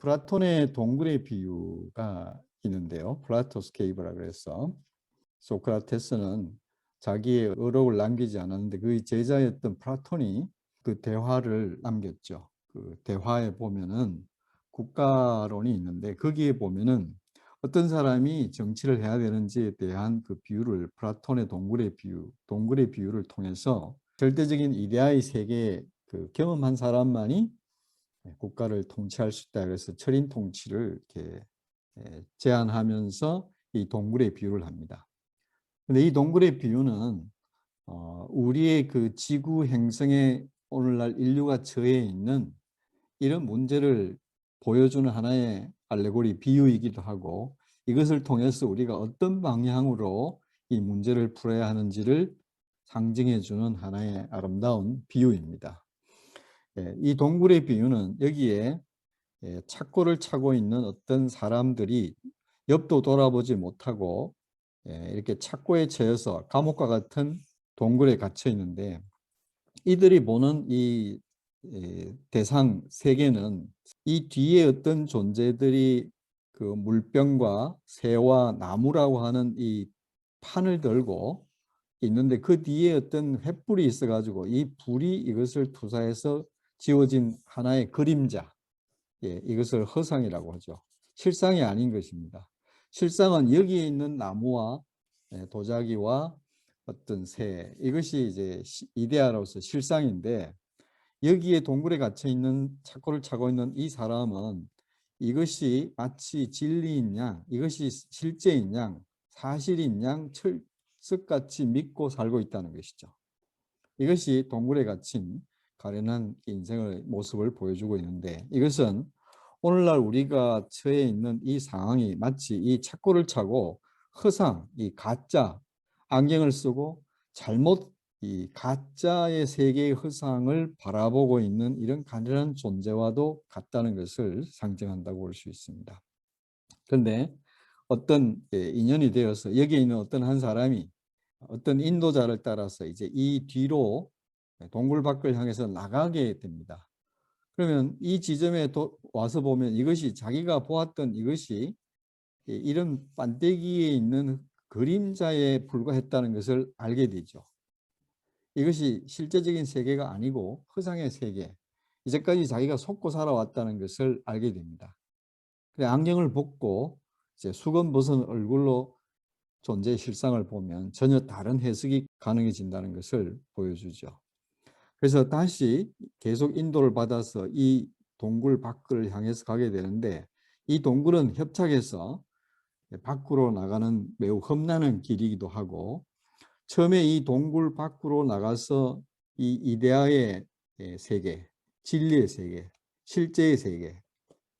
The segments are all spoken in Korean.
플라톤의 동굴의 비유가 있는데요. 플라토스 케이브라 그래서 소크라테스는 자기의 어록을 남기지 않았는데 그의 제자였던 플라톤이 그 대화를 남겼죠. 그 대화에 보면은 국가론이 있는데 거기에 보면은 어떤 사람이 정치를 해야 되는지에 대한 그 비유를 플라톤의 동굴의 비유를 통해서 절대적인 이데아의 세계 그 경험한 사람만이 국가를 통치할 수 있다. 그래서 철인 통치를 이렇게 제안하면서 이 동굴의 비유를 합니다. 근데 이 동굴의 비유는 우리의 그 지구 행성에 오늘날 인류가 처해 있는 이런 문제를 보여주는 하나의 알레고리 비유이기도 하고 이것을 통해서 우리가 어떤 방향으로 이 문제를 풀어야 하는지를 상징해 주는 하나의 아름다운 비유입니다. 이 동굴의 비유는 여기에 착고를 차고 있는 어떤 사람들이 옆도 돌아보지 못하고 이렇게 착고에 처해서 감옥과 같은 동굴에 갇혀 있는데 이들이 보는 이 대상 세계는 이 뒤에 어떤 존재들이 그 물병과 새와 나무라고 하는 이 판을 들고 있는데 그 뒤에 어떤 횃불이 있어 가지고 이 불이 이것을 투사해서 지어진 하나의 그림자, 이것을 허상이라고 하죠. 실상이 아닌 것입니다. 실상은 여기에 있는 나무와 도자기와 어떤 새, 이것이 이제 이데아로서 실상인데 여기에 동굴에 갇혀 있는 착고를 차고 있는 이 사람은 이것이 마치 진리인 양, 이것이 실제인 양, 사실인 양 철석같이 믿고 살고 있다는 것이죠. 이것이 동굴에 갇힌 가련한 인생의 모습을 보여주고 있는데 이것은 오늘날 우리가 처해 있는 이 상황이 마치 이 착고를 차고 허상, 이 가짜, 안경을 쓰고 잘못 이 가짜의 세계의 허상을 바라보고 있는 이런 가련한 존재와도 같다는 것을 상징한다고 볼 수 있습니다. 그런데 어떤 인연이 되어서 여기에 있는 어떤 한 사람이 어떤 인도자를 따라서 이제 이 뒤로 동굴 밖을 향해서 나가게 됩니다. 그러면 이 지점에 와서 보면 이것이 자기가 보았던 이것이 이런 반대기에 있는 그림자에 불과했다는 것을 알게 되죠. 이것이 실제적인 세계가 아니고 허상의 세계, 이제까지 자기가 속고 살아왔다는 것을 알게 됩니다. 그래 안경을 벗고 이제 수건 벗은 얼굴로 존재의 실상을 보면 전혀 다른 해석이 가능해진다는 것을 보여주죠. 그래서 다시 계속 인도를 받아서 이 동굴 밖을 향해서 가게 되는데 이 동굴은 협착해서 밖으로 나가는 매우 험난한 길이기도 하고 처음에 이 동굴 밖으로 나가서 이 이데아의 세계, 진리의 세계, 실제의 세계,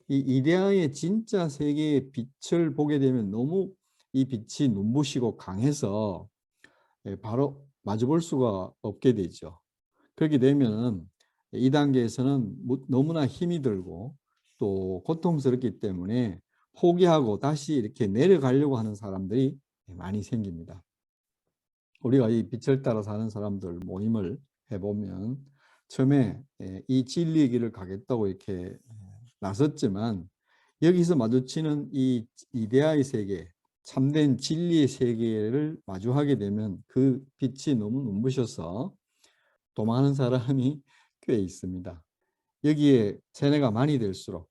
이 이데아의 진짜 세계의 빛을 보게 되면 너무 이 빛이 눈부시고 강해서 바로 마주볼 수가 없게 되죠. 그렇게 되면 이 단계에서는 너무나 힘이 들고 또 고통스럽기 때문에 포기하고 다시 이렇게 내려가려고 하는 사람들이 많이 생깁니다. 우리가 이 빛을 따라 사는 사람들 모임을 해보면 처음에 이 진리의 길을 가겠다고 이렇게 나섰지만 여기서 마주치는 이 이데아의 세계, 참된 진리의 세계를 마주하게 되면 그 빛이 너무 눈부셔서 도망하는 사람이 꽤 있습니다. 여기에 세뇌가 많이 될수록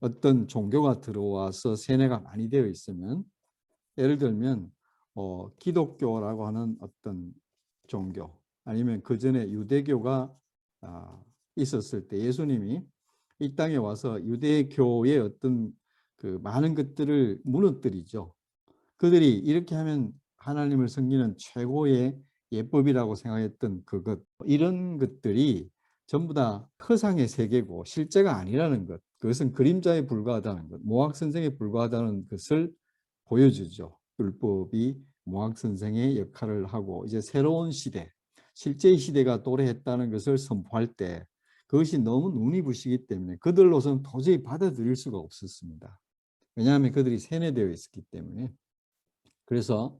어떤 종교가 들어와서 세뇌가 많이 되어 있으면 예를 들면 기독교라고 하는 어떤 종교 아니면 그 전에 유대교가 있었을 때 예수님이 이 땅에 와서 유대교의 어떤 그 많은 것들을 무너뜨리죠. 그들이 이렇게 하면 하나님을 섬기는 최고의 예법이라고 생각했던 그것, 이런 것들이 전부 다 허상의 세계고 실제가 아니라는 것, 그것은 그림자에 불과하다는 것, 모학선생에 불과하다는 것을 보여주죠. 율법이 모학선생의 역할을 하고 이제 새로운 시대, 실제의 시대가 도래했다는 것을 선포할 때 그것이 너무 눈이 부시기 때문에 그들로서는 도저히 받아들일 수가 없었습니다. 왜냐하면 그들이 세뇌되어 있었기 때문에. 그래서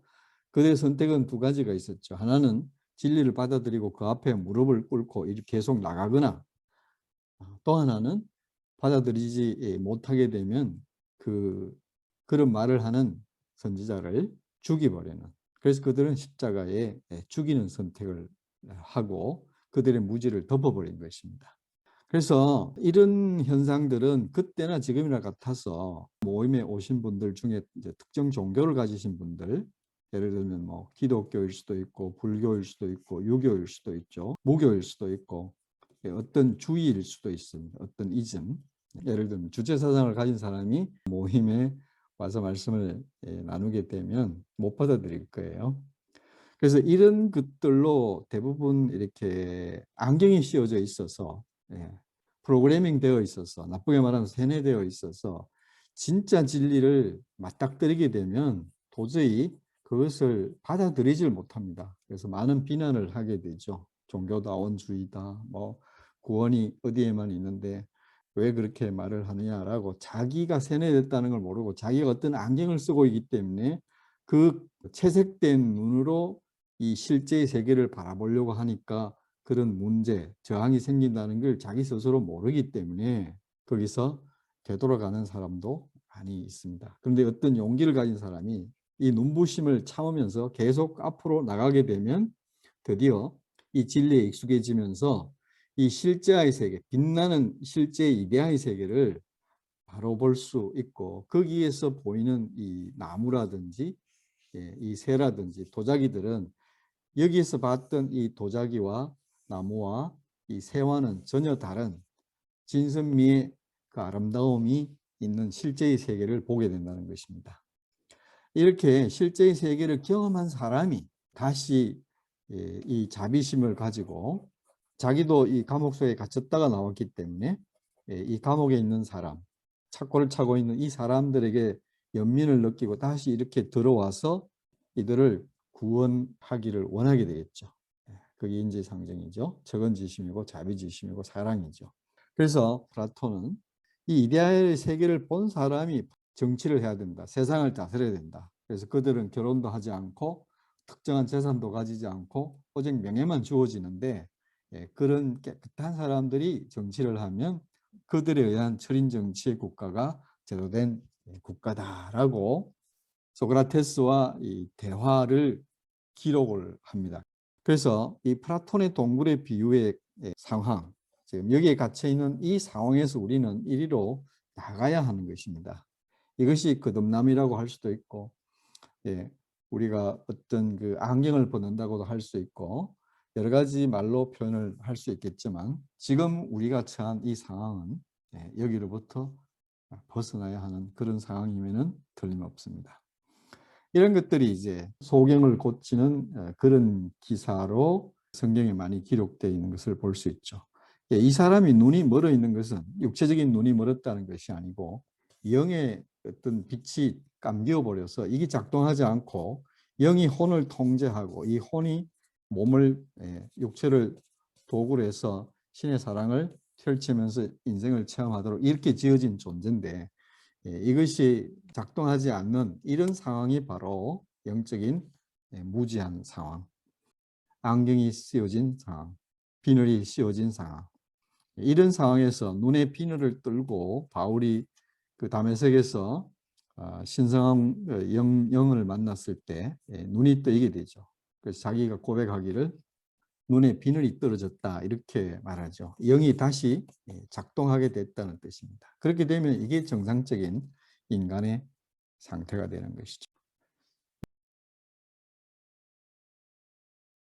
그들의 선택은 두 가지가 있었죠. 하나는 진리를 받아들이고 그 앞에 무릎을 꿇고 이렇게 계속 나가거나 또 하나는 받아들이지 못하게 되면 그런 말을 하는 선지자를 죽여버리는, 그래서 그들은 십자가에 죽이는 선택을 하고 그들의 무지를 덮어버린 것입니다. 그래서 이런 현상들은 그때나 지금이나 같아서 모임에 오신 분들 중에 이제 특정 종교를 가지신 분들, 예를 들면 뭐 기독교일 수도 있고 불교일 수도 있고 유교일 수도 있죠, 무교일 수도 있고 어떤 주의일 수도 있습니다. 어떤 이즘, 예를 들면 주체사상을 가진 사람이 모임에 와서 말씀을 나누게 되면 못 받아들일 거예요. 그래서 이런 것들로 대부분 이렇게 안경이 씌워져 있어서, 프로그래밍 되어 있어서, 나쁘게 말하면 세뇌되어 있어서 진짜 진리를 맞닥뜨리게 되면 도저히 그것을 받아들이질 못합니다. 그래서 많은 비난을 하게 되죠. 종교다원주의다, 뭐 구원이 어디에만 있는데 왜 그렇게 말을 하느냐라고, 자기가 세뇌됐다는 걸 모르고 자기가 어떤 안경을 쓰고 있기 때문에 그 채색된 눈으로 이 실제의 세계를 바라보려고 하니까 그런 문제, 저항이 생긴다는 걸 자기 스스로 모르기 때문에 거기서 되돌아가는 사람도 많이 있습니다. 그런데 어떤 용기를 가진 사람이 이 눈부심을 참으면서 계속 앞으로 나가게 되면 드디어 이 진리에 익숙해지면서 이 실제의 세계, 빛나는 실제의 이데아의 세계를 바로 볼 수 있고, 거기에서 보이는 이 나무라든지 이 새라든지 도자기들은 여기에서 봤던 이 도자기와 나무와 이 새와는 전혀 다른 진선미의 그 아름다움이 있는 실제의 세계를 보게 된다는 것입니다. 이렇게 실제의 세계를 경험한 사람이 다시 이 자비심을 가지고, 자기도 이 감옥 속에 갇혔다가 나왔기 때문에 이 감옥에 있는 사람, 착고를 차고 있는 이 사람들에게 연민을 느끼고 다시 이렇게 들어와서 이들을 구원하기를 원하게 되겠죠. 그게 인지 상정이죠. 적은지심이고 자비지심이고 사랑이죠. 그래서 플라톤은 이 이데아의 세계를 본 사람이 정치를 해야 된다, 세상을 다스려야 된다. 그래서 그들은 결혼도 하지 않고 특정한 재산도 가지지 않고 오직 명예만 주어지는데, 그런 깨끗한 사람들이 정치를 하면 그들에 의한 철인 정치의 국가가 제도된 국가다라고 소크라테스와 이 대화를 기록을 합니다. 그래서 이 플라톤의 동굴의 비유의 상황, 지금 여기에 갇혀 있는 이 상황에서 우리는 이리로 나가야 하는 것입니다. 이것이 거듭남이라고 할 수도 있고, 우리가 어떤 그 안경을 벗는다고도 할 수 있고, 여러 가지 말로 표현을 할 수 있겠지만, 지금 우리가 처한 이 상황은 여기로부터 벗어나야 하는 그런 상황임에는 틀림없습니다. 이런 것들이 이제 소경을 고치는 그런 기사로 성경에 많이 기록되어 있는 것을 볼 수 있죠. 이 사람이 눈이 멀어 있는 것은 육체적인 눈이 멀었다는 것이 아니고 영의 어떤 빛이 감겨 버려서 이게 작동하지 않고 영이 혼을 통제하고 이 혼이 몸을, 육체를 도구로 해서 신의 사랑을 펼치면서 인생을 체험하도록 이렇게 지어진 존재인데, 이것이 작동하지 않는 이런 상황이 바로 영적인 무지한 상황, 안경이 씌워진 상황, 비늘이 씌워진 상황. 이런 상황에서 눈에 비늘을 떨고 바울이 그 다메섹에서 신성한 영을 만났을 때 눈이 뜨이게 되죠. 그래서 자기가 고백하기를 눈에 비늘이 떨어졌다 이렇게 말하죠. 영이 다시 작동하게 됐다는 뜻입니다. 그렇게 되면 이게 정상적인 인간의 상태가 되는 것이죠.